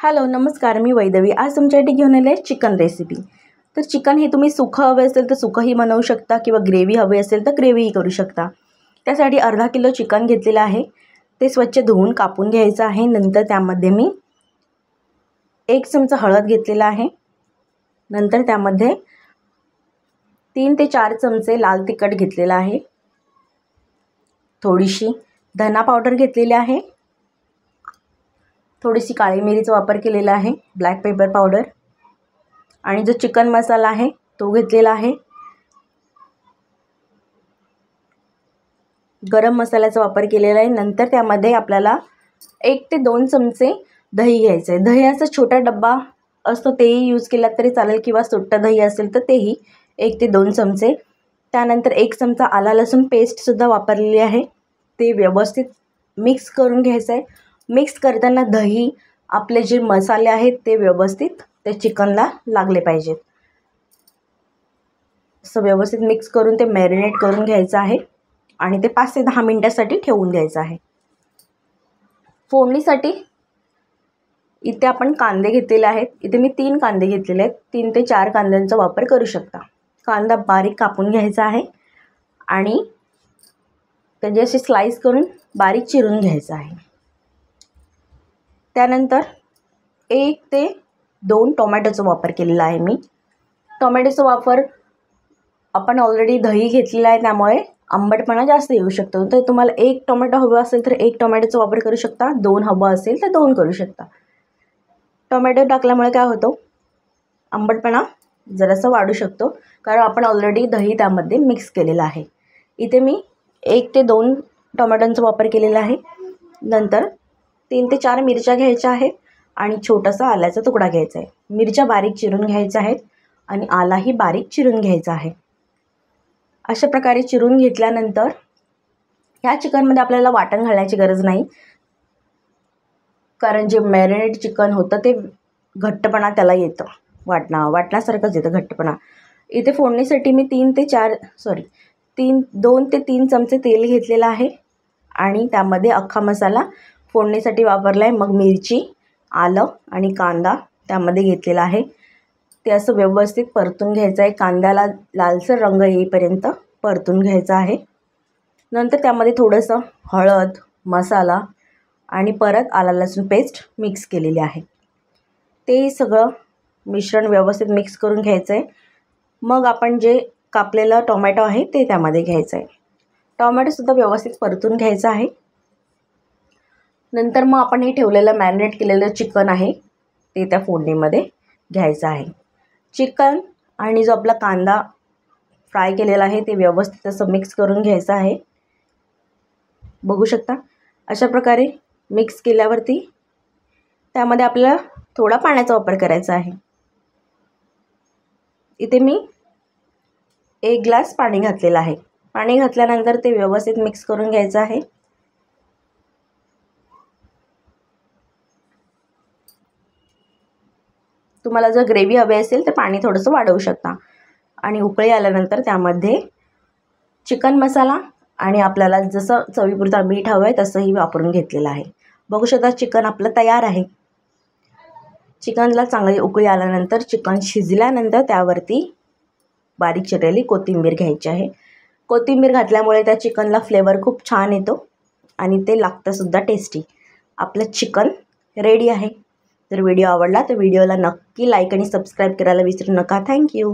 Hello नमस्कार, मी वैदवी. आज तुमच्यासाठी घेऊन आले चिकन रेसिपी. तर चिकन हे तुम्ही सुकं हवे असेल तर सुकंही बनवू शकता किंवा ग्रेव्ही हवी असेल तर ग्रेव्हीही करू शकता. त्यासाठी अर्धा किलो चिकन घेतलेलं आहे. ते स्वच्छ धुवून कापून घ्यायचं आहे. नंतर त्यामध्ये मी 1 चमचा हळद घेतलेला आहे. नंतर त्यामध्ये 3 ते 4 चमचे लाल तिखट घेतलेला आहे. थोडीशी धना पावडर घेतलेली आहे. थोडीशी काळी मिरीचा वापर केलेला आहे, ब्लॅक पेपर पावडर, आणि जो चिकन मसाला आहे तो घेतलेला आहे. गरम मसाल्याचा वापर केलेला आहे. नंतर त्यामध्ये आपल्याला 1 ते 2 चमचे दही घ्यायचं आहे. दह्याचा छोटा डब्बा असतो तेही यूज केला तरी चालेल किंवा सुट्टं दही असेल तर तेही 1 ते 2 चमचे. त्यानंतर 1 चमचा आला लसूण पेस्टसुद्धा वापरलेली आहे. ते व्यवस्थित मिक्स करून घ्यायचं आहे. मिक्स करताना दही, आपले जे मसाले आहेत ते व्यवस्थित ते चिकनला लागले पाहिजेत. असं व्यवस्थित मिक्स करून ते मॅरिनेट करून घ्यायचं आहे आणि ते 5 ते 10 मिनिटासाठी ठेवून द्यायचं आहे. फोडणीसाठी इथे आपण कांदे घेतलेले आहेत. इथे मी 3 कांदे घेतलेले आहेत. 3 ते 4 कांद्यांचा वापर करू शकता. कांदा बारीक कापून घ्यायचा आहे आणि त्याचे असे स्लाइस करून बारीक चिरून घ्यायचं आहे. त्यानंतर 1 ते 2 टोमॅटोचा वापर केलेला आहे मी. टोमॅटोचा वापर आपण ऑलरेडी दही घेतलेला आहे त्यामुळे आंबटपणा जास्त येऊ शकतो. तर तुम्हाला 1 टोमॅटो हवं असेल तर 1 टोमॅटोचा वापर करू शकता. 2 हवं असेल तर 2 करू शकता. टोमॅटो टाकल्यामुळे काय होतं, आंबटपणा जरासा वाढू शकतो कारण आपण ऑलरेडी दही त्यामध्ये मिक्स केलेलं आहे. इथे मी 1 ते 2 टोमॅटोंचा वापर केलेला आहे. नंतर 3 ते 4 मिरच्या घ्यायच्या आहेत आणि छोटासा आल्याचा तुकडा घ्यायचा आहे. मिरच्या बारीक चिरून घ्यायच्या आहेत आणि आलाही बारीक चिरून घ्यायचा आहे. अशा प्रकारे चिरून घेतल्यानंतर ह्या चिकनमध्ये आपल्याला वाटण घालण्याची गरज नाही कारण जे मॅरिनेट चिकन होतं ते घट्टपणा त्याला येतं, वाटण्यासारखंच येतं घट्टपणा. इथे फोडणीसाठी मी 2 ते 3 चमचे तेल घेतलेलं आहे आणि त्यामध्ये अख्खा मसाला फोडणीसाठी वापरला आहे. मग मिरची, आलं आणि कांदा त्यामध्ये घेतलेला आहे. ते असं व्यवस्थित परतून घ्यायचं आहे. कांद्याला लालसर रंग येईपर्यंत परतून घ्यायचं आहे. नंतर त्यामध्ये थोडंसं हळद, मसाला आणि परत आला लसूण पेस्ट मिक्स केलेली आहे. ते सगळं मिश्रण व्यवस्थित मिक्स करून घ्यायचं आहे. मग आपण जे कापलेलं टोमॅटो आहे ते त्यामध्ये घ्यायचं आहे. टोमॅटोसुद्धा व्यवस्थित परतून घ्यायचं आहे. नंतर मग आपण हे ठेवलेलं मॅरिनेट केलेलं चिकन आहे ते त्या फोडणीमध्ये घ्यायचं आहे. चिकन आणि जो आपला कांदा फ्राय केलेला आहे ते व्यवस्थित असं मिक्स करून घ्यायचं आहे. बघू शकता अशा प्रकारे मिक्स केल्यावरती त्यामध्ये आपल्याला थोडा पाण्याचा वापर करायचा आहे. इथे मी 1 ग्लास पाणी घातलेलं आहे. पाणी घातल्यानंतर ते व्यवस्थित मिक्स करून घ्यायचं आहे. तुम्हाला जर ग्रेव्ही हवी असेल तर पाणी थोडंसं वाढवू शकता. आणि उकळी आल्यानंतर त्यामध्ये चिकन मसाला आणि आपल्याला जसं चवीपुरता मीठ हवं आहे तसंही वापरून घेतलेलं आहे. बघू शकता चिकन आपलं तयार आहे. चिकनला चांगली उकळी आल्यानंतर चिकन शिजल्यानंतर त्यावरती बारीक चिरलेली कोथिंबीर घ्यायची आहे. कोथिंबीर घातल्यामुळे त्या चिकनला फ्लेवर खूप छान येतो आणि ते लागतंसुद्धा टेस्टी. आपलं चिकन रेडी आहे. जर व्हिडिओ आवडला तर व्हिडिओला नक्की लाईक आणि सबस्क्राईब करायला विसरू नका. थँक्यू.